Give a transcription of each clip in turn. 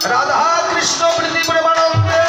राधा कृष्ण प्रीति प्रेमानंदे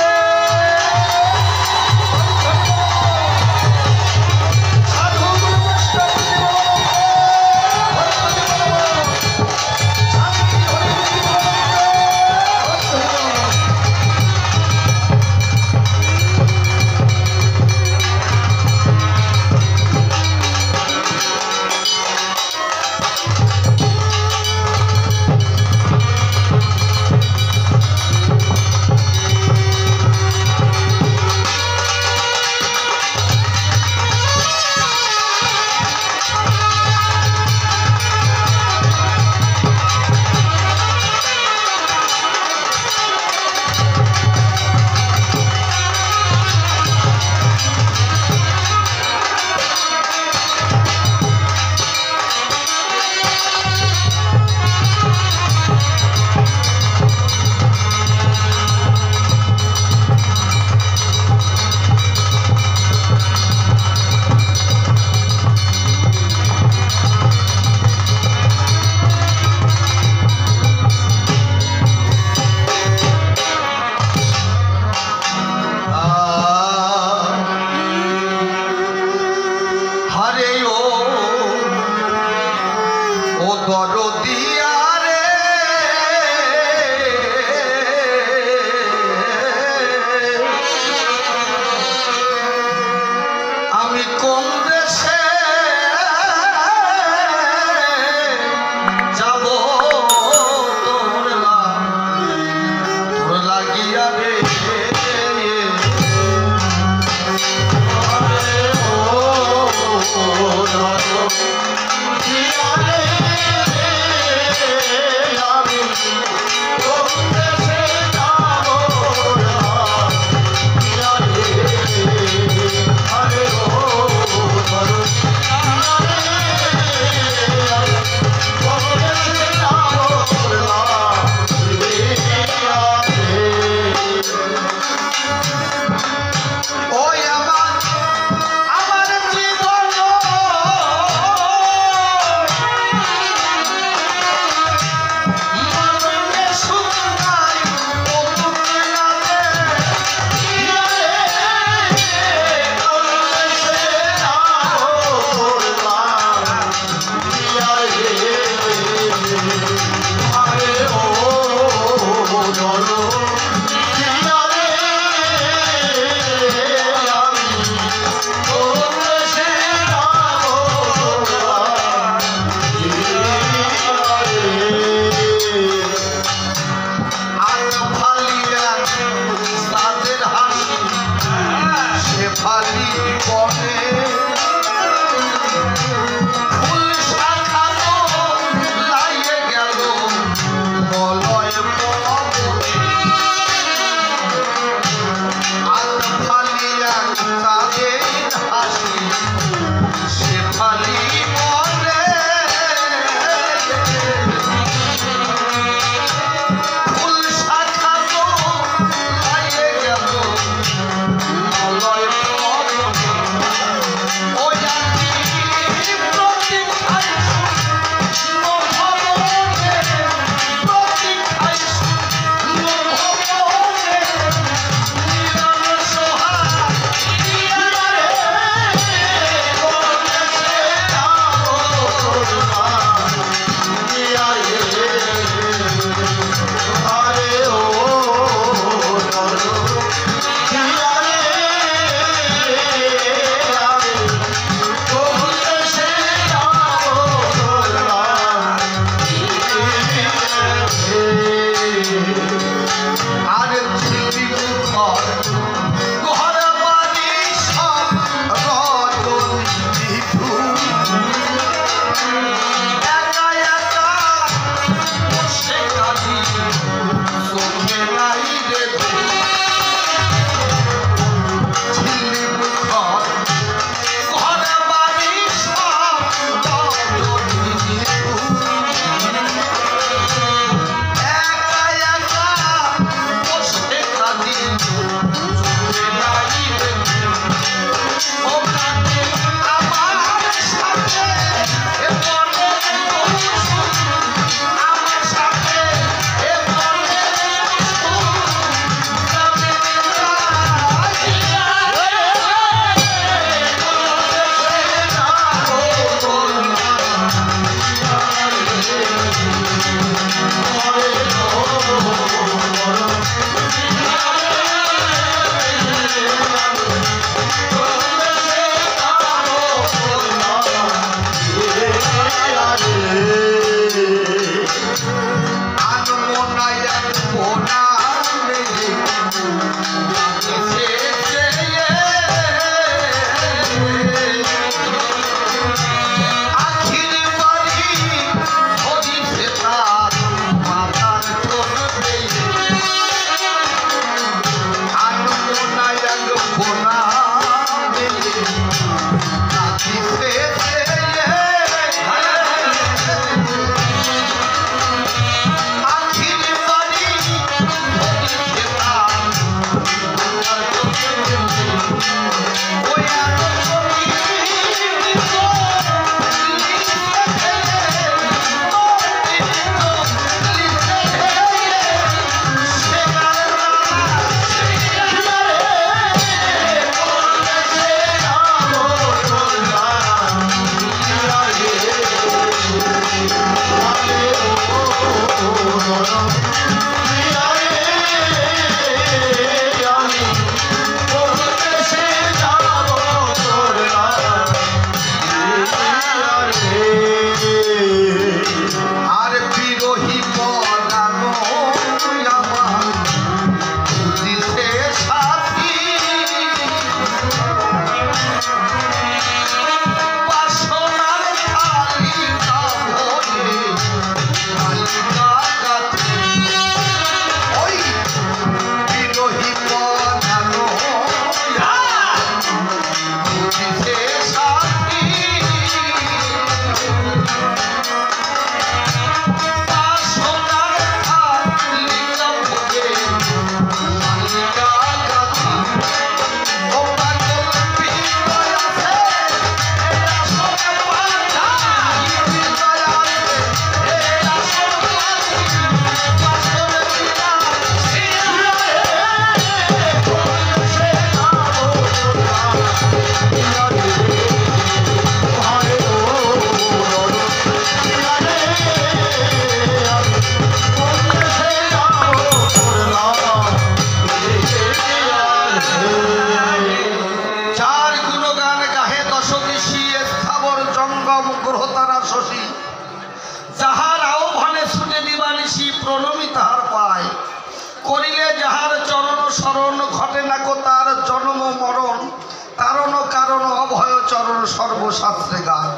সর্বশাস্ত্রে গায়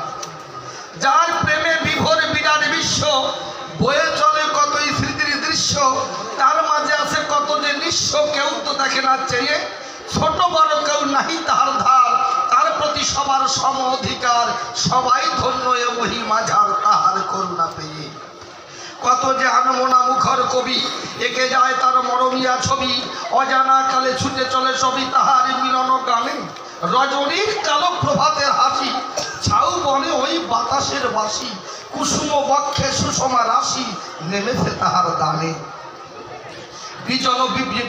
যার প্রেমে বিভোর বিরাট বিশ্ব বয়ে চলে কতই স্মৃতির দৃশ্য তার মাঝে আছে কত যে নিঃস্ব কেউ তো দেখে না চেয়ে ছোট বড় কেউ নাহি তার ধার তার প্রতি সবার সম অধিকার সবাই ধন্য এ মহিমা যার তাহার করুণা পেয়ে কত যে আনমনা মুখর কবি একে যায় তার মরমিয়া ছবি অজানা কালে ছুটে চলে ছবি তাহার মিলন গানে রজনীর কালো প্রভাতের হাসি ছাউ বনে ওই বাতাসের বাসি কুসুম বক্ষে সুষমা রাশি নেমেছে তাহার দানে বিজন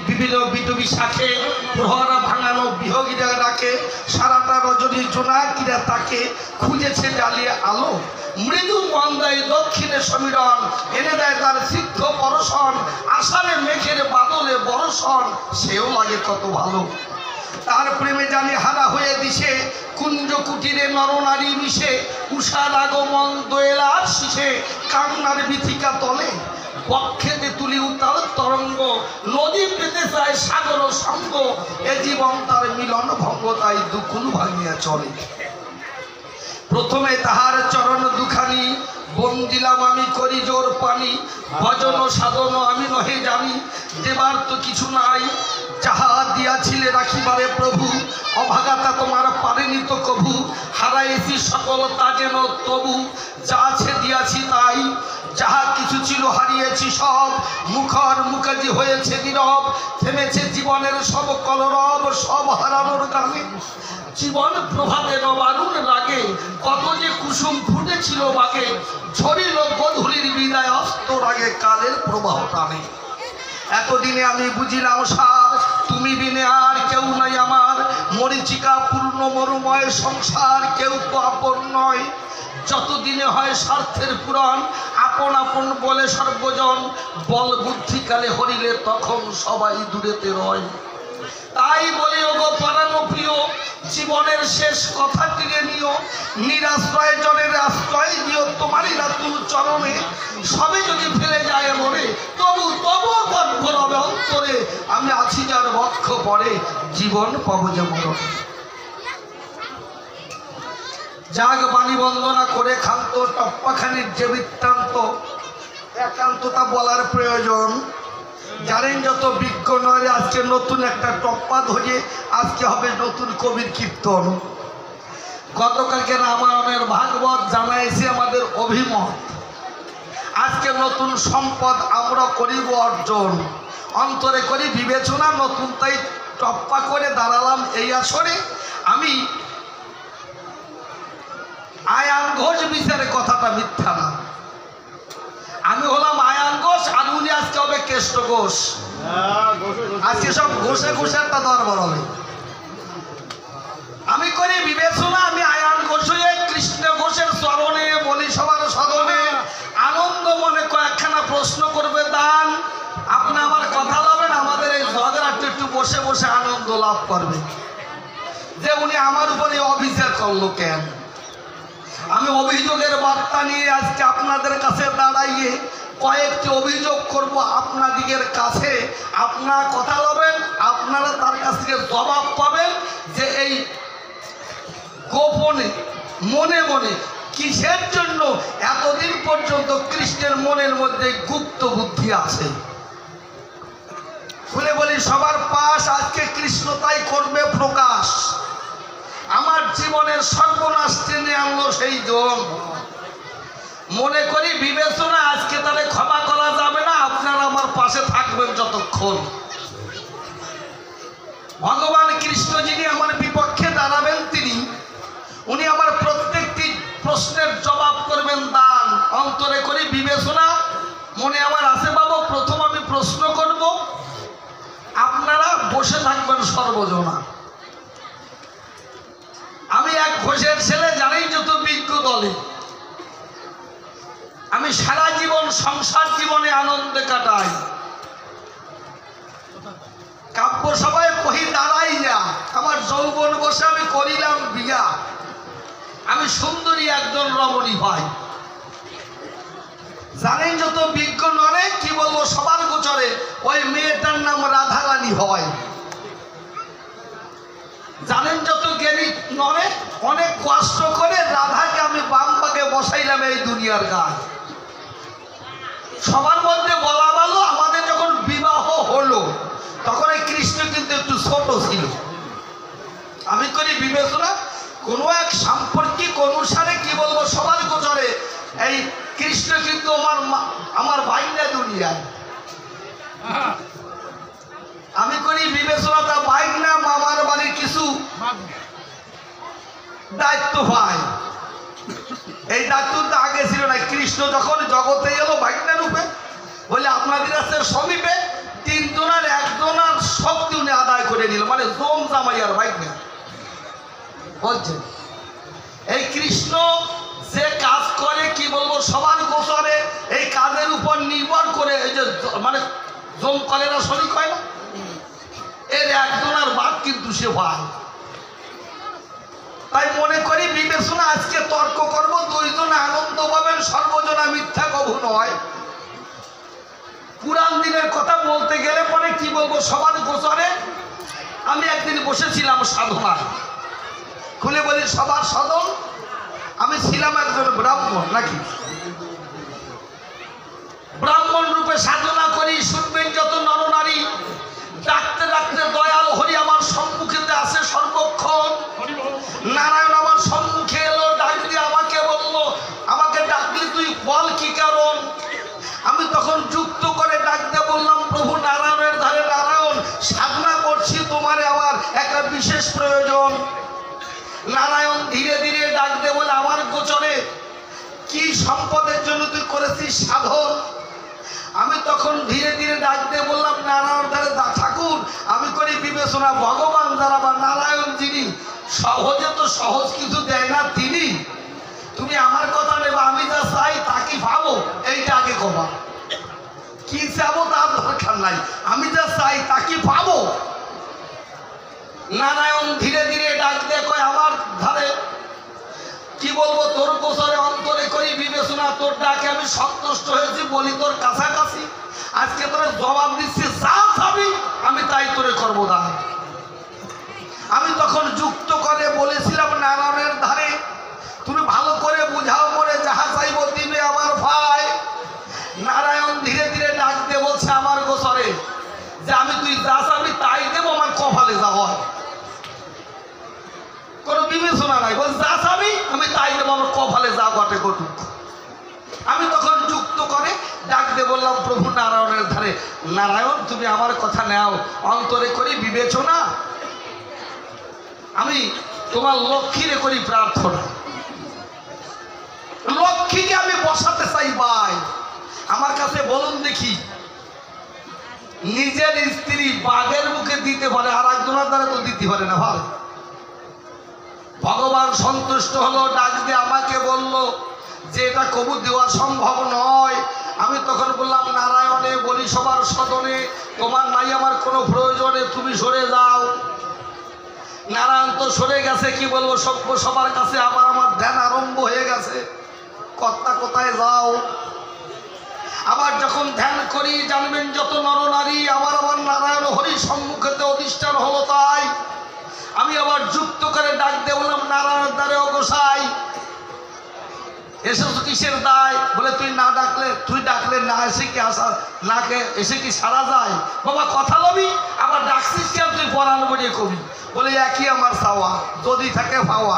বিভিন্ন বিদবী শাখে প্রহরা ভাঙানো বিহগীরা ডাকে সারাটা রজনী জোনাকিরা তাকে খুঁজেছে জ্বালিয়ে আলো মৃদু মন্দায় দক্ষিণে সমীরণ এনে দেয় তার সিদ্ধ পরশন আষাঢ়ে মেঘের বাদলে বরষণ সেও লাগে কত ভালো তার প্রেমে জানি হারা হয়ে দিশে কুঞ্জ কুটিরে নরনারী মিশে উষার আগমন দোয়েলার শিশে কান্নার বিথিকা তলে বক্ষেতে তুলি উতাল তরঙ্গ নদী পেতে চায় সাগর সঙ্গ এ জীবন তার মিলন ভঙ্গ তাই দুকুল ভাঙিয়া চলে প্রথমে তাহার চরণ দুখানি বন্দিলাম আমি করি জোর পানি ভজন সাধন আমি নহে জানি দেবার তো কিছু নাই যাহা দিয়াছিলে রাখিবারে প্রভু অভাগাতা তোমার পারেনি তো কভু হারাইছি সকল তা যেন তবু যা আছে দিয়াছি তাই যাহা কিছু ছিল হারিয়েছি সব মুখর মুখাজি হয়েছে নীরব থেমেছে জীবনের সব কলরব সব হারানোর গানে জীবন প্রভাতে নবারুণ লাগে কত যে কুসুম ফুটেছিল বাগে ঝরিল গধূলির বিদায় অস্ত রাগে কালের প্রবাহ টানে এতদিনে আমি বুঝিলাম সার তুমি বিনে আর কেউ নাই আমার মরিচিকা পূর্ণ মরুময় সংসার কেউ তো আপন নয় যতদিনে হয় স্বার্থের পূরণ আপন আপন বলে সর্বজন বল বুদ্ধিকালে হরিলে তখন সবাই দূরেতে রয় তাই বলি ওগো পরানো প্রিয় জীবনের শেষ কথা টিকে নিও নিরাশ্রয় জনের আশ্রয় দিও তোমারই রাতুল চরণে সবে যদি ফেলে যায় মরে তবু গর্ভ রবে অন্তরে আমি আছি যার বক্ষ পরে জীবন পাবো যে মরণ যাগ বাণী বন্দনা করে ক্ষান্ত টপ্পাখানির যে বৃত্তান্ত একান্ততা বলার প্রয়োজন জানেন যত বিজ্ঞ নয় আজকে নতুন একটা টপ্পা ধরে আজকে হবে নতুন কবির কীর্তন গতকালকে রামায়ণের ভাগবত জানাইছি আমাদের অভিমত আজকে নতুন সম্পদ আমরা করিব অর্জন অন্তরে করি বিবেচনা নতুন তাই টপ্পা করে দাঁড়ালাম এই আসরে আমি আয়ান ঘোষ বিচারে কথাটা মিথ্যা না আমি হলাম আয়ান ঘোষ আর উনি আজকে হবে কেষ্ট ঘোষ আজকে সব ঘোষে ঘোষে একটা দরবার হবে আমি করি বিবেচনা আমি আয়ান ঘোষ হয়ে কৃষ্ণ ঘোষের চরণে বলি সবার সদনে আনন্দ মনে কয়েকখানা প্রশ্ন করবে দান, আপনি আমার কথা বলবেন, আমাদের এই ঝগড়াটা একটু বসে বসে আনন্দ লাভ করবে যে উনি আমার উপরে অভিযোগ করলো কেন। আমি অভিযোগের বার্তা নিয়ে আজকে আপনাদের কাছে দাঁড়াইয়ে কয়েকটি অভিযোগ করব আপনাদের কাছে। আপনারা কথা বলবেন, আপনারা তার কাছ থেকে জবাব পাবেন যে এই গোপনে মনে মনে কিসের জন্য এতদিন পর্যন্ত কৃষ্ণের মনের মধ্যে গুপ্ত বুদ্ধি আছে। খুলে বলি সবার পাশ, আজকে কৃষ্ণ তাই করবে প্রকাশ। আমার জীবনের সর্বনাশ টেনে আনলো সেই জন। মনে করি বিবেচনা আজকে তাহলে ক্ষমা করা যাবে না, আপনারা আমার পাশে থাকবেন যতক্ষণ। ভগবান কৃষ্ণ যিনি আমার বিপক্ষে দাঁড়াবেন তিনি, উনি আমার প্রত্যেকটি প্রশ্নের জবাব করবেন দান। অন্তরে করি বিবেচনা মনে আমার আছে বাবু। প্রথম আমি প্রশ্ন করব, আপনারা বসে থাকবেন সর্বজনা। আমি এক ঘোষের ছেলে, জানেই যত বিজ্ঞ দলে। আমি সারা জীবন সংসার জীবনে আনন্দে কাটাই। কাব্য সবাই কহি দাঁড়াই যা, আমার যৌবন বসে আমি করিলাম বিয়া। আমি সুন্দরী একজন রমণী ভাই, জানেন যত বিজ্ঞ নরে কি বলবো সবার গোচরে ওই মেয়েটার নাম রাধারানী হয়। জানেন যত জ্ঞানী নরে অনেক কষ্ট করে রাধাকে আমি বাম পাকে বসাইলাম এই দুনিয়ার গায়ে। সবার মধ্যে বলা ভালো, আমাদের যখন বিবাহ হলো তখন এই কৃষ্ণ কিন্তু একটু ছোট ছিল। আমি করি বিবেচনা কোনো এক সাম্পর্কিক অনুসারে কি বলবো সবার গোচরে এই কৃষ্ণ কিন্তু আমার ভাইনা দুনিয়ায়। আমি করি বিবেচনা তা ভাইনা মামার বাড়ির কিছু দায়িত্ব পায়। এই দায়িত্বটা আগে ছিল না। কৃষ্ণ যখন জগতে এলো ভাইনা রূপে, বলে আপনাদের কাছে সমীপে তিনজনের একজনের শক্তি উনি আদায় করে নিল, মানে জম জামাই আর ভাইনা বলছেন। এই কৃষ্ণ যে কাজ করে কি বলবো সবার গোচরে এই কাজের উপর নির্ভর করে এই যে মানে জম করে না শরিক হয় না, এর একজনের বাদ কিন্তু সে ভাই। তাই মনে করি বিবেচনা আজকে তর্ক করব, দুইজন আনন্দ পাবেন, সর্বজনা মিথ্যা কভু নয়। পুরান দিনের কথা বলতে গেলে পরে কি বলবো সবার গোচরে। আমি একদিন বসেছিলাম সাধনায়, খুলে বলি সবার সদন। আমি ছিলাম একজন ব্রাহ্মণ, নাকি ব্রাহ্মণ রূপে সাধনা করি। শুনবেন যত নরনারী ডাকতে ডাকতে দয়াল হরি আমার সম্মুখেতে আসে সর্বক্ষণ। নারায়ণ আমার সম্মুখে এলো, ডাক দিয়ে আমাকে বললো, আমাকে ডাকলি তুই বল কি কারণ। আমি তখন যুক্ত করে ডাক দিয়ে বললাম, প্রভু নারায়ণের ধারে নারায়ণ, সাধনা করছি, তোমার আমার একটা বিশেষ প্রয়োজন। নারায়ণ ধীরে ধীরে ডাক দিয়ে বলে, আমার গোচরে কি সম্পদের জন্য তুই করেছিস সাধন। আমি তখন ধীরে ধীরে ডাক দিয়ে বললাম, নারায়ণ ধারে ঠাকুর আমি করি বিবেচনা ভগবান যারা বা নারায়ণ যিনি সহজে তো সহজ কিছু দেয় না তিনি, তুমি আমার কথা নেবা, আমি যা চাই তা কি পাবো এইটা আগে কবা। কি চাবো তার দরকার নাই, আমি যা চাই তা কি পাবো। নারায়ণ ধীরে ধীরে ডাক দিয়ে কয়, আমার ধারে কি বলবো তোর গোচরে অন্তরে করি বিবেচনা, তোর ডাকে আমি সন্তুষ্ট হয়েছি, বলি তোর কাছাকাছি। আজকে তোর জবাব দিচ্ছি, যা চাবি আমি তাই তোরে করবো দান। আমি তখন যুক্ত করে বলেছিলাম, নারায়ণের ধারে তুমি ভালো করে বুঝাও মরে, যাহা চাইব দিবে আমার ভাই। নারায়ণ ধীরে ধীরে ডাক দিয়ে বলছে আমার গোচরে যে আমি তুই যা চাবি তাই দেবো, আমার কপালে যা হয়। কোনো বিবেচনা নাই, বল যা চাবি আমি তাই দেবো, আমার কপালে যা ঘটে ঘটুক। আমি তখন যুক্ত করে ডাক দিয়ে বললাম, প্রভু নারায়ণের ধারে নারায়ণ তুমি আমার কথা নাও, অন্তরে করি বিবেচনা, আমি তোমার লক্ষ্মীরে করি প্রার্থনা। লক্ষ্মীকে আমি বসাতে চাই ভাই। আমার কাছে বলুন দেখি, নিজের স্ত্রী বাঘের মুখে দিতে পারে, আর একজনের দ্বারা তো দিতে পারে না ভাই। ভগবান সন্তুষ্ট হলো, ডাক দিয়ে আমাকে বলল যে এটা কবু দেওয়া সম্ভব নয়। আমি তখন বললাম, নারায়ণে বলি সবার সদনে, তোমার নাই আমার কোনো প্রয়োজনে, তুমি সরে যাও। নারায়ণ তো সরে গেছে, কি বলবো, সবার কাছে আবার আমার ধ্যান আরম্ভ হয়ে গেছে, কর্তা কোথায় যাও। আবার যখন ধ্যান করি, জানবেন যত নরনারী আমার নারায়ণ হরির সম্মুখেতে অধিষ্ঠান হলো। তাই আমি আবার যুক্ত করে ডাক দিয়ে বললাম, নারায়ণের দ্বারে অগোসাই এসেছো কিসের দায়? বলে তুই না ডাকলে, তুই ডাকলে না এসে কি আসা, না এসে কি সারা যায়? বাবা কথা লবি, আবার ডাকছিস কেন তুই পড়ানো বলিয়ে কবি? বলে একই আমার চাওয়া, যদি থাকে পাওয়া,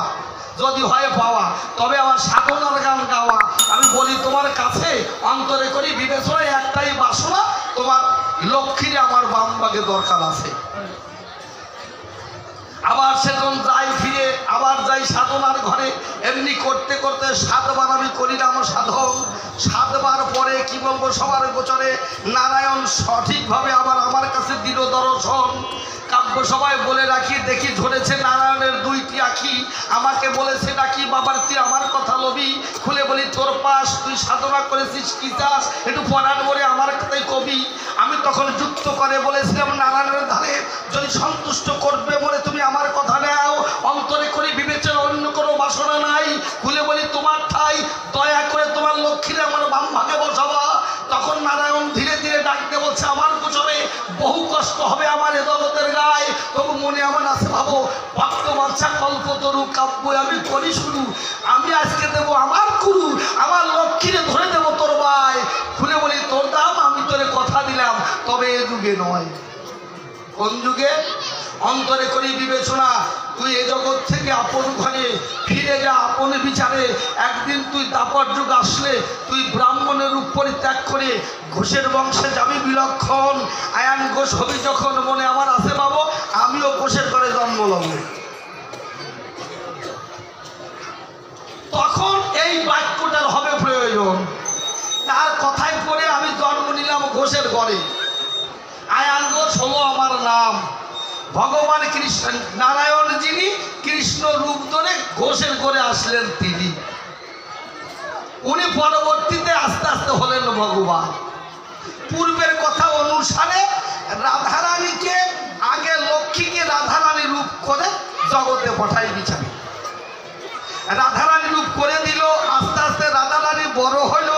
যদি হয় পাওয়া, তবে আমার সাধনার গান গাওয়া। আমি বলি তোমার কাছে অন্তরে করি বিবেচনায় একটাই বাসনা, তোমার লক্ষ্মীর আমার বামবাগে দরকার আছে। আবার সেজন যাই ফিরে, আবার যাই সাধনার ঘরে। এমনি করতে করতে 7 বার আমি করিলাম সাধন। 7 বার পরে কি বলবো, সবার গোচরে নারায়ণ সঠিকভাবে আবার আমার কাছে দিল দর্শন। কাব্য সবাই বলে রাখি, দেখি ধরেছে নারায়ণের 2টি আখি। আমাকে বলেছে ডাকি, বাবার তুই আমার কথা লবি। খুলে বলি, তোর পাশ, তুই সাধনা করেছিস কি চাস, একটু পড়ান বলে আমার কথাই কবি। আমি তখন যুক্ত করে বলেছিলাম, নারায়ণের ধারে যদি সন্তুষ্ট করবে বলে তুমি আমার কথা নাও, অন্তরে করে বিবেচনা অন্য কোনো বাসনা নাই। খুলে বলি, তোমার ঠাই দয়া করে তোমার লক্ষ্মীরে আমার বাম ভাগে বসাবা। তখন নারায়ণ ধীরে ধীরে ডাকতে বলছে, আমার গোচরে বহু কষ্ট হবে আমার এ জগতের গায়ে, তবু মনে আমার আছে ভাবো, ভক্ত বাঞ্ছা কল্পতরু কাব্য আমি করি শুরু। আমি আজকে দেবো আমার গুরু, আমার লক্ষ্মীরে ধরে দেবো তোর ভাই। খুলে বলি, তোর দাম আমি তোরে কথা দিলাম, তবে এ যুগে নয়। কোন যুগে? অন্তরে করি বিবেচনা, তুই এ জগৎ থেকে আপন ঘরে ফিরে যা আপন বিচারে। একদিন তুই দাপর যুগ আসলে তুই ব্রাহ্মণের রূপ পরিত্যাগ করে ঘোষের বংশে যাবি বিলক্ষণ। আয়ান ঘোষ হবি যখন, মনে আমার আছে বাবু, আমিও ঘোষের ঘরে জন্ম লব। তখন এই বাক্যটার হবে প্রয়োজন। তার কথায় পড়ে আমি জন্ম নিলাম ঘোষের ঘরে। আয়ান ঘোষ হলো আমার নাম। ভগবান কৃষ্ণ নারায়ণ যিনি কৃষ্ণ রূপ ধরে ঘোষের ঘরে আসলেন তিনি, উনি পরবর্তীতে আস্তে আস্তে হলেন ভগবান। পূর্বের কথা অনুসারে রাধারানীকে আগে লক্ষ্মীকে রাধারানী রূপ করে জগতে পাঠাই বিচারে। রাধারানী রূপ করে দিল, আস্তে আস্তে রাধারানী বড় হইল।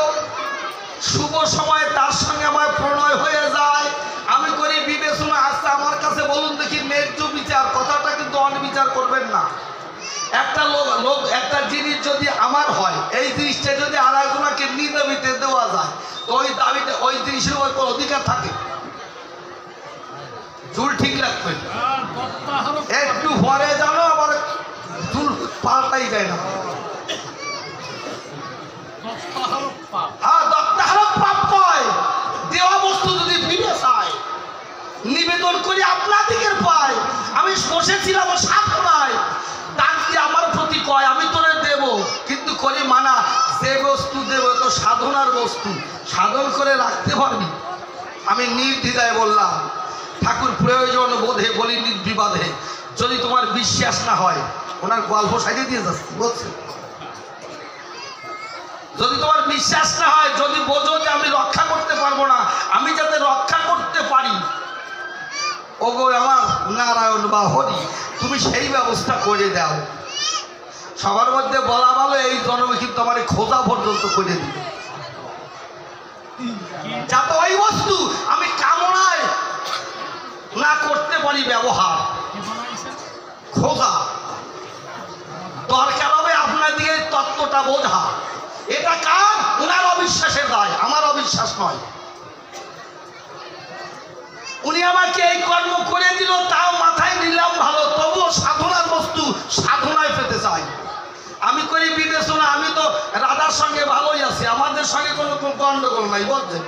শুভ সময় তার সঙ্গে আমার প্রণয় হয়ে যায়। আমি করি বিবেচনা, আসতে আমার কাছে বলুন দেখি, ন্যায্য বিচার, কথাটা কিন্তু অনবিচার করবেন না। একটা লোক একটা জিনিস যদি আমার হয়, এই জিনিসটা যদি আর একজনকে নিদাবিতে দেওয়া যায়, তো ওই দাবিতে ওই জিনিসের উপর কোনো অধিকার থাকে? চুল ঠিক রাখবেন, একটু পরে জানো আবার চুল পাল্টাই যায় না। হ্যাঁ, দত্তাহারক পাপ পায়। দেওয়া বস্তু যদি ফিরে চায়, নিবেদন করি আপনাদিকের পায়। আমি বসেছিলাম সাধনায়, ডাক দিয়ে আমার প্রতি কয় আমি তোরে দেব, কিন্তু করি মানা, যে বস্তু দেব তো সাধনার বস্তু, সাধন করে রাখতে পারবি। আমি নির্দ্বিধায় বললাম, ঠাকুর প্রয়োজন বোধে বলি নির্বিবাদে, যদি তোমার বিশ্বাস না হয়, ওনার গল্প সাইডে দিয়ে যাচ্ছে বলছে, যদি তোমার বিশ্বাস না হয়, যদি বোঝো যে আমি রক্ষা করতে পারবো না, আমি যাতে রক্ষা করতে পারি, ওগো আমার নারায়ণ বা হরি, তুমি সেই ব্যবস্থা করে দাও। সবার মধ্যে বলা ভালো, এই জন্মে কিন্তু আমার খোঁজা পর্যন্ত করে দিল, যাতে ওই বস্তু আমি কামনায় না করতে পারি ব্যবহার। খোঁজা দরকার হবে আপনার দিকে তত্ত্বটা বোঝা। এটা কার? ওনার অবিশ্বাসের দায়, আমার অবিশ্বাস নয়। উনি আমাকে এই কর্ম করে দিল, তাও মাথায় নিলাম ভালো, তবুও সাধনার বস্তু সাধনায় পেতে চাই। আমি করি বিবেচনা, আমি তো রাধার সঙ্গে ভালোই আছি, আমাদের সঙ্গে কোনো গন্ডগোল নাই, বুঝছেন?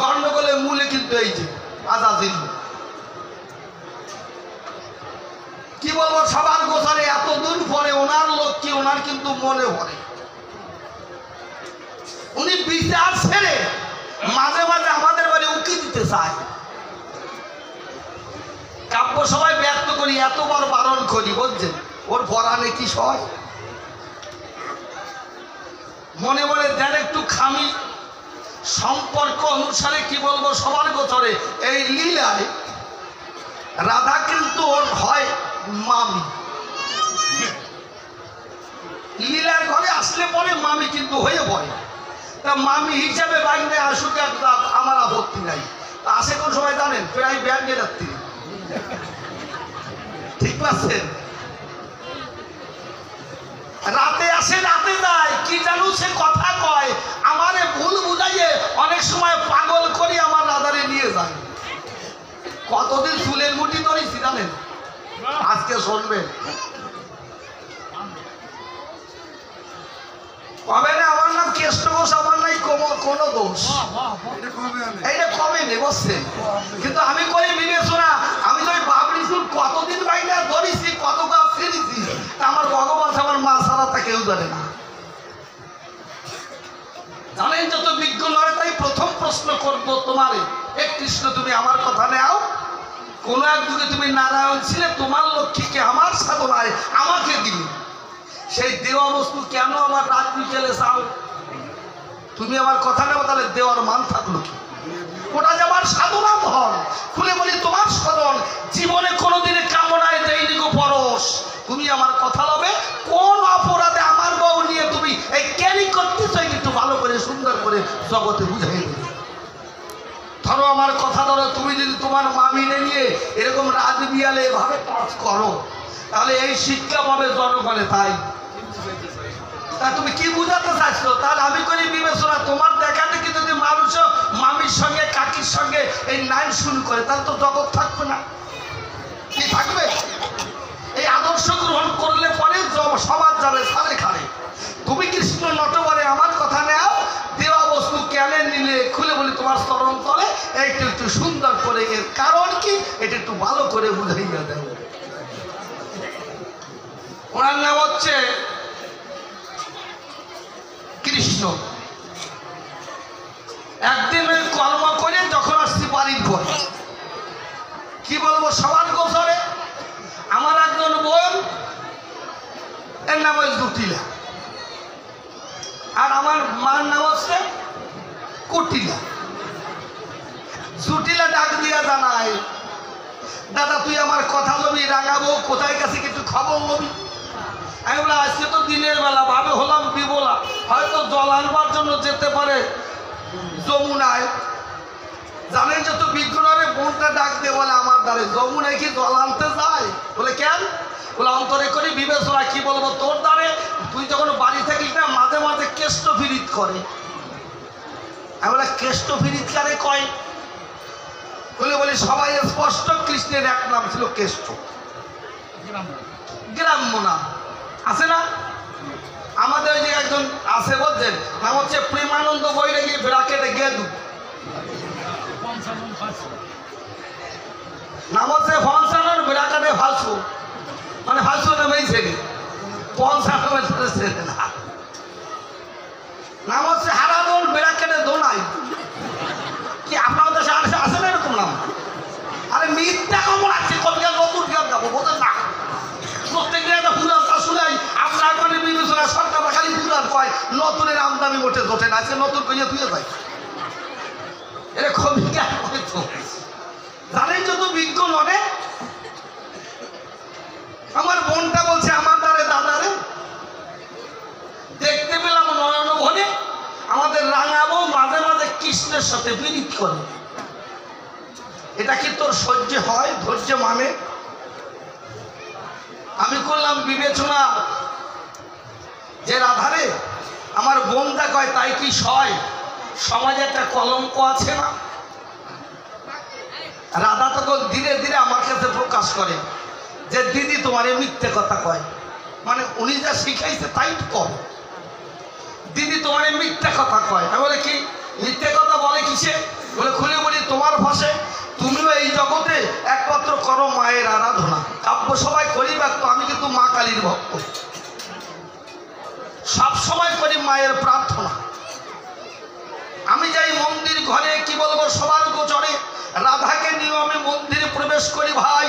গন্ডগোলের মূলে কিন্তু এই যে আজাদিন, কি বলবো, সবার গোছারে এতদিন পরে ওনার লক্ষ্মী, ওনার কিন্তু মনে পড়ে। উনি বিচার ছেড়ে মাঝে মাঝে আমাদের বাড়ি উকি দিতে চায়। কাব্য সবাই ব্যক্ত করি, এতবার বারণ করি, বুঝছেন? ওর পরাণে কি সয়? মনে মনে দেন একটু খামি। সম্পর্ক অনুসারে কি বলবো সবার গোচরে এই লীলায় রাধা কিন্তু ওর হয় মামি। লীলার ঘরে আসলে পরে মামি কিন্তু হয়ে পড়ে। তা মামি হিসাবে বাইরে আসুক আমার আপত্তি নাই। আসে কোন সময় জানেন? প্রায় ব্যাংকে রাত্রি, ঠিক আছে? রাতে আসে রাতে যায়, কি জানো সে কথা কয় আমারে ভুল বুঝাইয়ে অনেক সময় পাগল করি আমার রাধারে নিয়ে যায়। কতদিন চুলের মুঠি ধরেছি জানেন? আজকে শুনবেন কবে না আমার নাম কেষ্ট ঘোষ, আমার নাই কোনো দোষ, এইটা কবে নেই বসছেন। কিন্তু আমি করি বিবেচনা, আমি তো ওই বাবরি চুল কতদিন বাইরে ধরেছি, কত গাছ ছেড়েছি, আমার ভগবান আমার মা ছাড়া তা কেউ জানে না। জানেন যত বিজ্ঞ নয়, তাই প্রথম প্রশ্ন করবো তোমারে, এ কৃষ্ণ তুমি আমার কথা নেও, কোন এক যুগে তুমি নারায়ণ ছিলে, তোমার লক্ষ্মীকে আমার সাধনায় আমাকে দিলে, সেই দেওয়া বস্তু কেন আমার রাত বিকেলে চাও? তুমি আমার কথা নেও, তাহলে দেওয়ার মান থাকলো কি? ওটা যে আমার সাধনা ধন। খুলে বলি তোমার স্মরণ জীবনে কোনোদিনে কামনায় দেয়নি গো পরশ। তুমি আমার কথা লবে কোন অপরাধে আমার বউ নিয়ে তুমি এই ক্যারি করতেছো, একটু ভালো করে সুন্দর করে জগতে বুঝাই দেবে। ধরো আমার কথা ধরো, তুমি যদি তোমার মামিনে নিয়ে এরকম রাজ বিয়ালে এভাবে কাজ করো, তাহলে এই শিক্ষা পাবে জনগণে। তাই তা তুমি কি বুঝাতে চাইছো? তাহলে আমি করি বিবেচনা, তোমার দেখা দেখি যদি মানুষ মামির সঙ্গে কাকির সঙ্গে এই নাইন শুরু করে, তাহলে তো জগৎ থাকবে না। কি থাকবে? এই আদর্শ গ্রহণ করলে পরে সমাজ যাবে সারে খারে। তুমি কৃষ্ণ নটবরে আমার কথা নেও, দেওয়া বস্তু কেনে নিলে খুলে বলি তোমার চরণ তলে একটু একটু সুন্দর করে, এর কারণ কি এটা একটু ভালো করে বুঝাইয়া দেব। ওনার নাম হচ্ছে কৃষ্ণ। একদিন ওই কর্ম করে যখন আসছি বাড়ির ঘরে, কি বলবো সবার গোচরে, আমার একজন বোন, এর নাম হচ্ছে জুটিলা, আর আমার মার নাম হচ্ছে কুটিলা। জুটিলা ডাক দিয়া জানায়, দাদা তুই আমার কথা লবি, রাঙাবো কোথায় গেছে কিন্তু খবর লবি। আমি বলে আজকে তো দিনের বেলা, ভাবে হলাম বিবলা, হয়তো জল আনবার জন্য যেতে পারে যমুনায়। জানেন যত বিজ্ঞানে বোনটা ডাক দিয়ে বলে আমার দ্বারে যমুনায় কি জল আনতে যায়? বলে কেন? বলে অন্তরে করি বিবেচনা, কি বলবো তোর দ্বারে, তুই যখন বাড়ি থাকিস না মাঝে মাঝে কেষ্ট ফিরিত করে। আমি বলে কেষ্ট ফিরিত কারে কয়? বলে বলি সবাই স্পষ্ট, কৃষ্ণের এক নাম ছিল কেষ্ট, গ্রাম্য নাম আছে না? আমাদের ওই যে একজন আছে বলছেন, নাম হচ্ছে প্রেমানন্দ বৈরাগী ব্রাকেটে গেদু, নাম হচ্ছে পঞ্চানন ব্রাকেটে ফালসু, মানে ফালসু নামেই ছেলে, পঞ্চাননের ছেলে না। নাম হচ্ছে হারাদন ব্রাকেটে দোনাই। কি আপনার দেশে আছে না এরকম নাম? আরে মিথ্যা কমন আছে, কবিতা নতুন গান গাবো বোঝেন না? প্রত্যেকটা একটা পুরানটা শুনাই, আপনার মানে বিবেচনা সরকার খালি পুরান কয়, নতুনের আমদানি মোটে জোটে না, আজকে নতুন কইয়া তুই যাই এটা কবি জ্ঞান হয়তো জানেন যত বিজ্ঞ ননে। আমার বোনটা বলছে আমার দ্বারে দাদারে দেখতে পেলাম নয়ন ভনে আমাদের রাঙাবো মাঝে মাঝে কৃষ্ণের সাথে বিরিত করে, এটা কি তোর সহ্য হয়? ধৈর্য মানে? আমি করলাম বিবেচনা যে রাধারে আমার বোনটা কয় তাই কি সয়? সমাজে একটা কলঙ্ক আছে না? রাধা তখন ধীরে ধীরে আমার কাছে প্রকাশ করে যে দিদি তোমার মিথ্যে কথা কয়, মানে উনি যা শিখাইছে তাই কর, দিদি তোমার মিথ্যে কথা কয়। আমি বলে কি মিথ্যে কথা বলে কিসে? বলে খুলে বলি তোমার ভাষে তুমিও এই জগতে একমাত্র করো মায়ের আরাধনা, কাব্য সবাই করি ব্যক্ত, আমি কিন্তু মা কালীর ভক্ত, সব সময় করি মায়ের প্রার্থনা। আমি যাই মন্দির ঘরে, কি বলবো সবার গোচরে, রাধাকে নিয়ে আমি মন্দিরে প্রবেশ করি। ভাই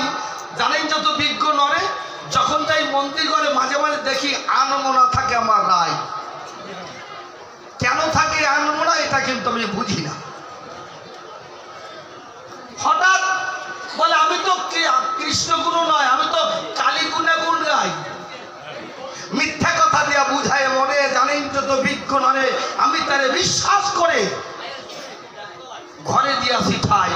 জানেন যত বিজ্ঞ নরে, যখন যাই মন্দির ঘরে মাঝে মাঝে দেখি আনমনা থাকে আমার রায়, কেন থাকে আনমোনা এটা কিন্তু আমি বুঝি না। হঠাৎ বলে আমি তো কৃষ্ণ গুরু নয়, আমি তো কালী গুণে গুণ গাই। মিথ্যা কথা দিয়া বুঝায় মনে, জানেন যত বিজ্ঞ নয় আমি তারে বিশ্বাস করে ঘরে দিয়া শিখাই।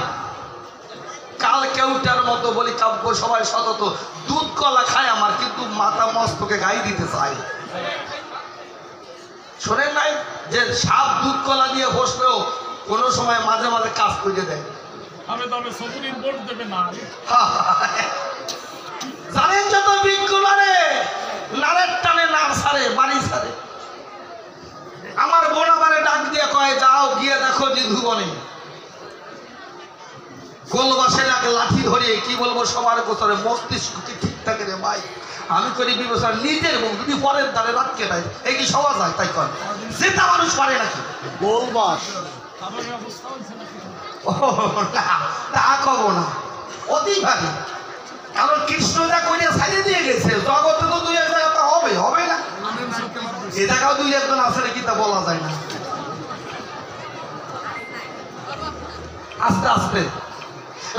কাল কেউটার মতো বলি কাব্য সবাই সতত দুধ কলা খায় আমার, কিন্তু মাথা মস্তকে গাই দিতে চাই। শোনেন নাই যে সাপ দুধ কলা দিয়ে বসলেও কোনো সময় মাঝে মাঝে কাজ করে দেয়। জানেন যত বিজ্ঞ নারে নারের টানে নার সারে বাড়ি সারে। আমার বোন আমারে ডাক দিয়ে কয় যাও গিয়ে দেখো নিধু বনে গোলবাসের এক লাঠি ধরে কি বলবো সবার গোসরে মস্তিষ্ক কি ঠিক থাকে রে ভাই। আমি করি বিবেচনা নিজের বউ যদি পরের দ্বারে রাত কেটাই এই কি সবাই যায় তাই কর, সেটা মানুষ পারে নাকি গোলবাস? তা কব না অতি ভারী, কারণ কৃষ্ণ যা করে ছাড়িয়ে দিয়ে গেছে জগতে তো দুই এক জায়গা হবে হবে না, এ জায়গাও দুই একজন আছে নাকি তা বলা যায় না। আস্তে আস্তে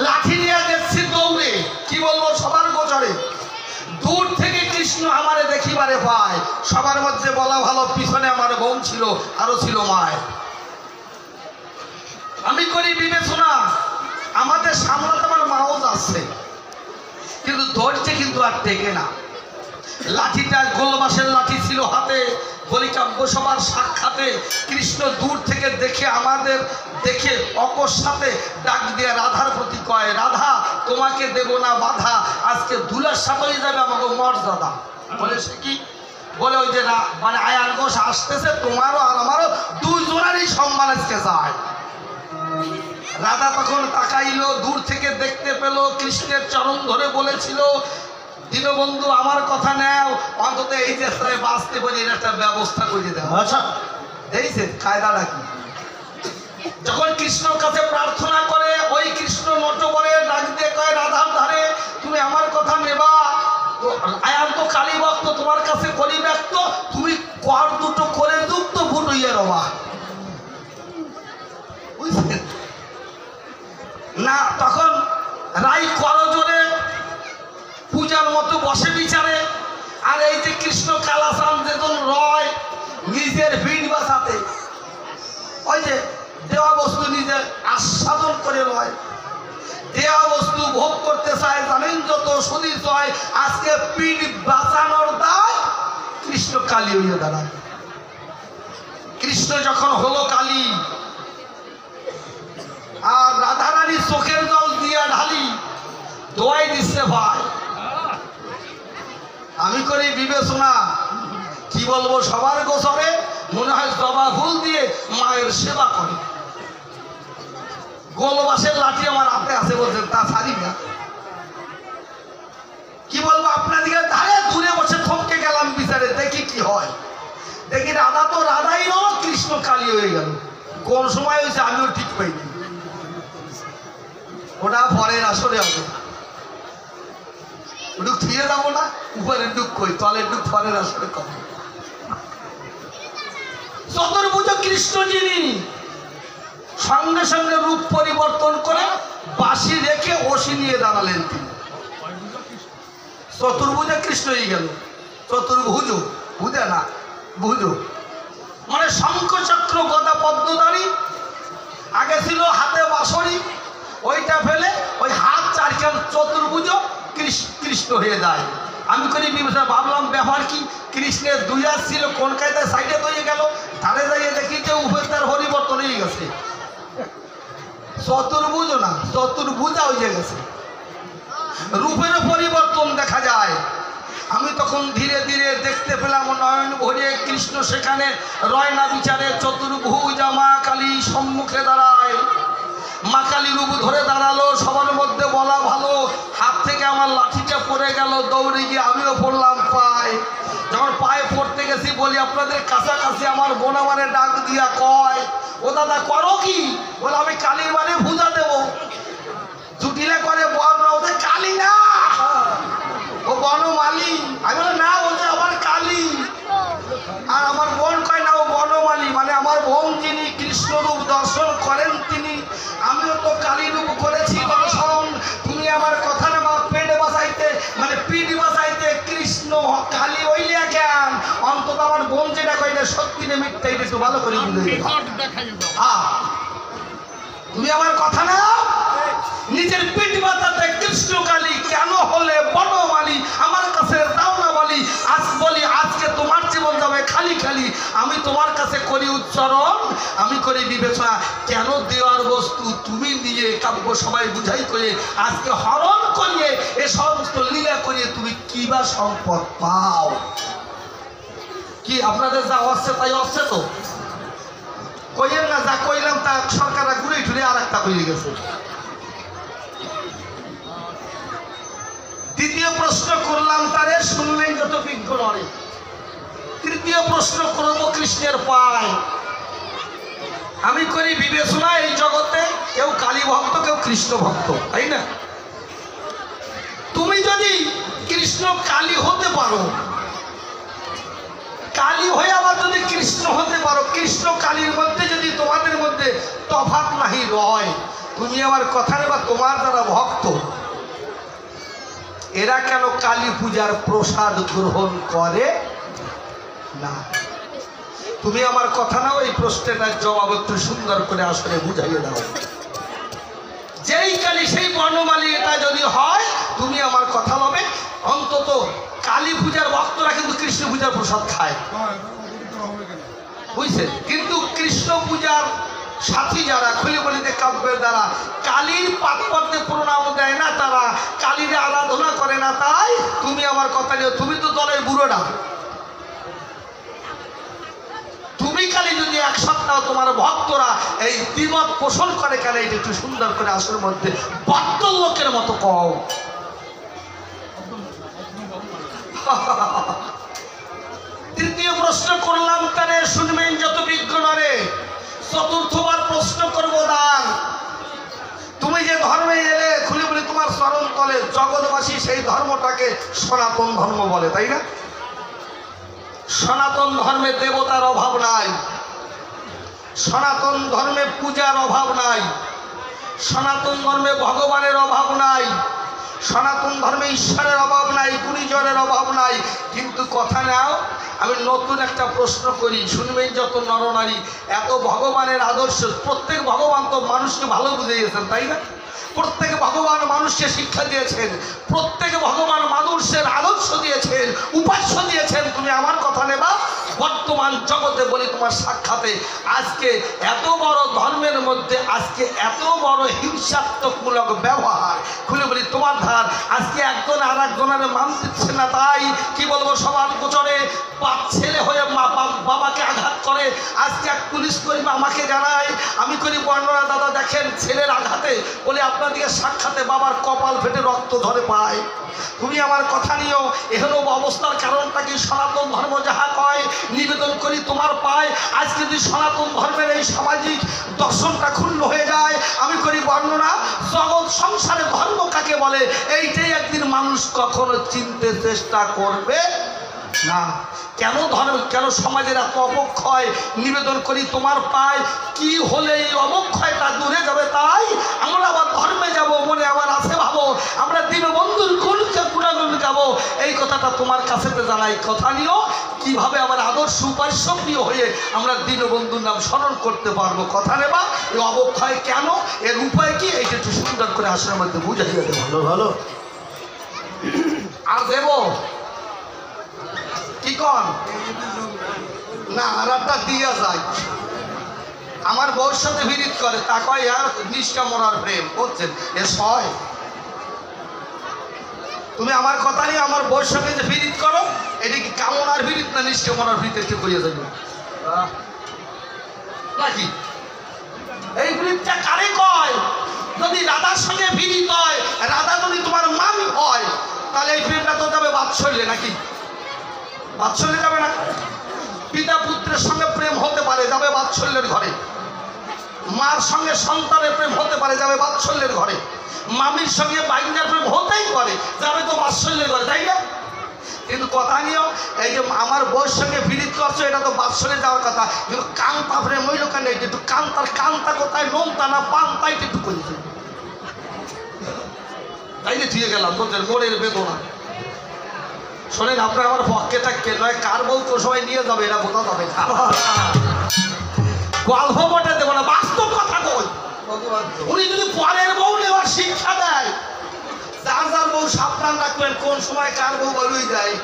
লাঠি নিয়ে দেখছি দৌড়ে কি বলবো সবার গোচরে। দূর থেকে কৃষ্ণ আমারে দেখিবারে পায়, সবার মধ্যে বলা ভালো পিছনে আমার বোন ছিল আরো ছিল মায়। আমি করি বিবেচনা আমাদের সামলাতে আমার মাও যাচ্ছে, কিন্তু ধৈর্যে কিন্তু আর টেকে না। লাঠিটা গোলবাসের লাঠি ছিল হাতে, বলিকাব্য সবার সাক্ষাতে কৃষ্ণ দূর থেকে দেখে আমাদের দেখে অকস্মাতে ডাক দিয়ে রাধার প্রতি কয় রাধা তোমাকে দেব না বাধা, আজকে দুলার সাথে যাবে আমাকে মর্যাদা। বলে সে কি বলে ওই যে না মানে আয়ান ঘোষ আসতেছে তোমারও আর আমারও দুইজনেরই সম্মান আজকে যায়। রাধা তখন তাকাইলো, দূর থেকে দেখতে পেল কৃষ্ণের চরণ ধরে বলেছিল দীনবন্ধু আমার কথা নেও, অন্তত এই যে বাঁচতে পারি এর একটা ব্যবস্থা করে দেও। আচ্ছা এইছে কায়দাটা কি? যখন কৃষ্ণর কাছে প্রার্থনা করে ওই কৃষ্ণ নটবরে ডাক দিয়ে কয় রাধার ধারে তুমি আমার কথা নেবা, আয়ান তো কালী ভক্ত তোমার কাছে করি ব্যক্ত, তুমি কর দুটো করে যুক্ত ভুল হইয়া রবা। বুঝছেন না? তখন রাই করজোরে পূজার মতো বসে বিচারে, আর এই যে কৃষ্ণ কালাচাঁদ যেজন রয় নিজের ভিড় বাঁচাতে ওই যে দেওয়া বস্তু নিজে আস্বাদন করে রয়, দেওয়া বস্তু ভোগ করতে চায় জানেন যত সুদী চায়, আজকে পিঠ বাঁচানোর দায় কৃষ্ণ কালী হইয়া দাঁড়ায়। কৃষ্ণ যখন হলো কালী আর রাধারানী চোখের জল দিয়া ঢালি দোয়াই দিচ্ছে ভাই। আমি করি বিবেচনা কি বলবো সবার গোচরে মনে হয় জবা ফুল দিয়ে মায়ের সেবা করে। গোলবাসের লাঠি আমার হাতে আছে বলছেন তা ছাড়ি না, কি বলবো আপনাদিকে ধারে দূরে বসে থমকে গেলাম বিচারে দেখি কি হয়। দেখি রাধা তো রাধাই নয় কৃষ্ণ কালী হয়ে গেল। কোন সময় হয়েছে আমিও ঠিক পাইনি, ওটা পরের আসরে হবে। ডুক ফিরে যাবো না, উপরে ডুক কই তলের ডুক পরের আসরে কম। চতুর্ভুজ কৃষ্ণ যিনি সঙ্গে সঙ্গে রূপ পরিবর্তন করে বাঁশি রেখে ওসি নিয়ে দাঁড়ালেন তিনি। চতুর্ভুজে কৃষ্ণ হয়ে গেল, চতুর্ভুজ বুঝে না ভুজ মানে শঙ্খ চক্র গদা পদ্মধারী। আগে ছিল হাতে বাঁশরি, ওইটা ফেলে ওই হাত চারখান চতুর্ভুজ কৃষ্ণ হয়ে যায়। আমি করি বিবেচনা ভাবলাম ব্যাপার কি, কৃষ্ণের দুই হাত ছিল কোন কায়দায় সাইডে তৈরি গেল, ধারে যাইয়ে দেখি যে উভয় তার পরিবর্তন হয়ে গেছে, চতুর্ভুজ না চতুর্ভুজা হয়ে গেছে, রূপেরও পরিবর্তন দেখা যায়। আমি তখন ধীরে ধীরে দেখতে পেলাম নয়ন ভরে কৃষ্ণ সেখানে রয়না বিচারে চতুর্ভুজা মা কালী সম্মুখে দাঁড়ায়। মা কালী রূপ ধরে দাঁড়ালো, সবার মধ্যে বলা ভালো হাত থেকে আমার লাঠিটা পড়ে গেল, দৌড়ে গিয়ে আমিও পড়লাম পায়ে। যখন পায়ে পড়তে গেছি বলি আপনাদের কাছাকাছি আমার বোন আমারে ডাক দিয়া কয় ও দাদা করো কি? বলে আমি কালীর বাড়ি পূজা দেব। জুটিলে করে বল না ওদের কালী না ও বনমালী। আমি বলে না ওদের আমার কালী। আর আমার বোন কয় না ও বনমালী, মানে আমার সত্যি না মিথ্যা এটা একটু ভালো করে বুঝে তুমি আমার কথা না নিজের পিঠ বাতাতে কৃষ্ণকালী কেন হলে বনমালী আমার কাছে দাও না বলি আজ বলি আজকে তোমার জীবন যাবে খালি খালি আমি তোমার কাছে করি উচ্চারণ আমি করি বিবেচনা কেন দেওয়ার বস্তু তুমি নিয়ে কাব্য সবাই বুঝাই করে আজকে হরণ করিয়ে এ সমস্ত লীলা করিয়ে তুমি কি বা সম্পদ পাও কি আপনাদের যা হচ্ছে তাই হচ্ছে তো কইয়েন না যা কইলাম তা সরকাররা ঘুরে ঘুরে আর একটা কইয়ে গেছে দ্বিতীয় প্রশ্ন করলাম তারে শুনলেন যত বিজ্ঞ নরে তৃতীয় প্রশ্ন করব কৃষ্ণের পায় আমি করি বিবেচনা এই জগতে কেউ কালী ভক্ত কেউ কৃষ্ণ ভক্ত তাই না তুমি যদি কৃষ্ণ কালী হতে পারো কালী হয়ে আবার যদি কৃষ্ণ হতে পারো কৃষ্ণ কালীর মধ্যে যদি তোমাদের মধ্যে তফাৎ নাহি রয় তুমি আমার কথা নেবা তোমার যারা ভক্ত এরা কেন কালী পূজার প্রসাদ গ্রহণ করে না তুমি আমার কথা নাও এই প্রশ্নটার জবাব একটু সুন্দর করে আসলে বুঝাইয়ে দাও যেই কালী সেই বর্ণমালী এটা যদি হয় তুমি আমার কথা হবে অন্তত কালী পূজার ভক্তরা কিন্তু কৃষ্ণ পূজার প্রসাদ খায় বুঝছেন কিন্তু কৃষ্ণ পূজার সাথী যারা খুলে বলিতে কাব্যের দ্বারা কালীর পাদপদ্মে প্রণাম দেয় না তারা কালীর আরাধনা করে না তাই তুমি আমার কথা নিও তুমি তো দলের বুড়োটা তুমি কালী যদি এক সপ্তাহ তোমার ভক্তরা এই দ্বিমত পোষণ করে কেন এটা একটু সুন্দর করে আসল মধ্যে বদ্ধ লোকের মতো কও তৃতীয় প্রশ্ন করলাম তারে শুনবেন যত বিজ্ঞ নরে চতুর্থবার প্রশ্ন করবো দান তুমি যে ধর্মে এলে খুলে বলি তোমার চরণ তলে জগৎবাসী সেই ধর্মটাকে সনাতন ধর্ম বলে তাই না সনাতন ধর্মে দেবতার অভাব নাই সনাতন ধর্মে পূজার অভাব নাই সনাতন ধর্মে ভগবানের অভাব নাই সনাতন ধর্মে ঈশ্বরের অভাব নাই গুণীজনের অভাব নাই কিন্তু কথা নাও আমি নতুন একটা প্রশ্ন করি শুনবেন যত নরনারী এত ভগবানের আদর্শ প্রত্যেক ভগবান তো মানুষকে ভালো বুঝিয়েছেন তাই না প্রত্যেক ভগবান মানুষকে শিক্ষা দিয়েছেন প্রত্যেক ভগবান মানুষের আদর্শ দিয়েছেন উপাস্য দিয়েছেন তুমি আমার কথা নেবা বর্তমান জগতে বলি তোমার সাক্ষাতে আজকে এত বড় ধর্মের মধ্যে আজকে এত বড় হিংসাত্মকমূলক ব্যবহার খুলে বলি তোমার ধার আজকে একজন আর একজনের মান দিচ্ছে না তাই কি বলবো সবার গোচরে বাপ ছেলে হয়ে বাবাকে আঘাত করে আজকে এক পুলিশ কর্মী আমাকে জানায় আমি করি বর্ণনা দাদা দেখেন ছেলের আঘাতে বলে আপনাদিকে সাক্ষাতে বাবার কপাল ফেটে রক্ত ধরে পায় তুমি আমার কথা নিও এখানে অবস্থার কারণটা কি সনাতন ধর্ম যাহা কয় নিবেদন করি তোমার পায় আজকে যদি সনাতন ধর্মের এই সামাজিক দর্শনটা ক্ষুণ্ণ হয়ে যায় আমি করি বর্ণনা জগৎ সংসারে ধর্ম কাকে বলে এইটাই একদিন মানুষ কখনো চিনতে চেষ্টা করবে না কেন ধর্ম কেন সমাজের এত অবক্ষয় নিবেদন করি তোমার পায় কি হলে এই অবক্ষয়টা দূরে যাবে তাই আমরা আবার ধর্মে যাব মনে আবার আছে ভাবো আমরা দীনবন্ধুর গুণাগুণ গাবো এই কথাটা তোমার কাছে জানাই কথা নিও কিভাবে আমার আদর্শ উপাস্য প্রিয় হয়ে আমরা দীনবন্ধুর নাম স্মরণ করতে পারবো কথা নেবা এই অবক্ষয় কেন এর উপায় কি এইটা একটু সুন্দর করে আসলে মধ্যে বুঝাই যেতে ভালো ভালো আর দেব কি কন না আরাটা দিয়া যায় আমার বউর সাথে বিরিত করে তা কয় আর নিষ্ঠা মরার প্রেম বুঝছেন এ সয় তুমি আমার কথা নিয়ে আমার বউর সঙ্গে যে বিরিত করো এটা কি কামনার বিরিত না নিষ্ঠা মরার বিরিত একটু কইয়া যাবে নাকি এই বিরিতটা কারে কয় যদি রাধার সঙ্গে বিরিত হয় রাধা যদি তোমার মামি হয় তাহলে এই প্রেমটা তো যাবে বাৎসল্যে নাকি বাৎসল্যে যাবে না পিতা পুত্রের সঙ্গে প্রেম হতে পারে যাবে বাৎসল্যের ঘরে মার সঙ্গে সন্তানের প্রেম হতে পারে যাবে বাৎসল্যের ঘরে মামির সঙ্গে বাইনার প্রেম হতেই পারে যাবে তো বাৎসল্যের ঘরে তাই না কিন্তু কথা নিয়েও এই যে আমার বউর সঙ্গে বিরিত করছো এটা তো বাৎসল্যে যাওয়ার কথা কিন্তু কান্তা প্রেম ওই লোক নেই একটু কান্তা কোথায় নোনতা না পান্তা একটু করেছে তাই যে ঠিক গেলাম তোদের মোড়ের বেদনা শোনেন, আপনার আমার পক্ষে থাকবে নয়, কার বউ তো সবাই নিয়ে যাবে, এটা বোঝা যাবে না। গল্প বটে দেবো না, বাস্তব কথা কই। উনি যদি পরের বউ নেওয়ার শিক্ষা দেয়, যার যার বউ সাবধান রাখবেন, কোন সময় কার বউ বলুই যায়।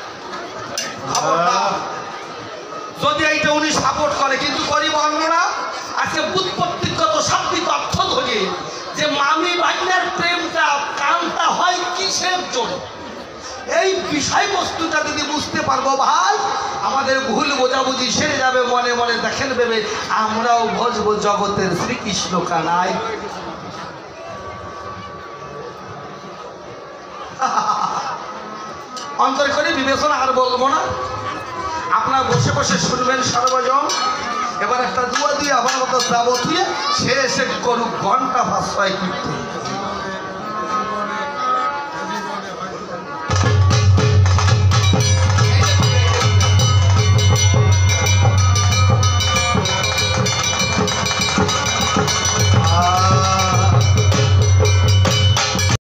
যদি এইটা উনি সাপোর্ট করে, কিন্তু গরিব অন্যরা আজকে বুৎপত্তিগত শাব্দিক অর্থ ধরে যে মামি ভাগ্নের প্রেমটা কামটা হয় কিসের জন্য, এই বিষয়বস্তুটা যদি বুঝতে পারবো ভাই, আমাদের ভুল বোঝাবুঝি সেরে যাবে। মনে মনে দেখেন ভেবে আমরাও ভজবো জগতের শ্রীকৃষ্ণ কানাই। অন্তর করে বিবেচনা আর বলবো না, আপনার বসে বসে শুনবেন সর্বজন। এবার একটা দুয়া দিয়ে আমার মতো যাবতীয় সে এসে করুক ঘন্টা 500 কীর্তন।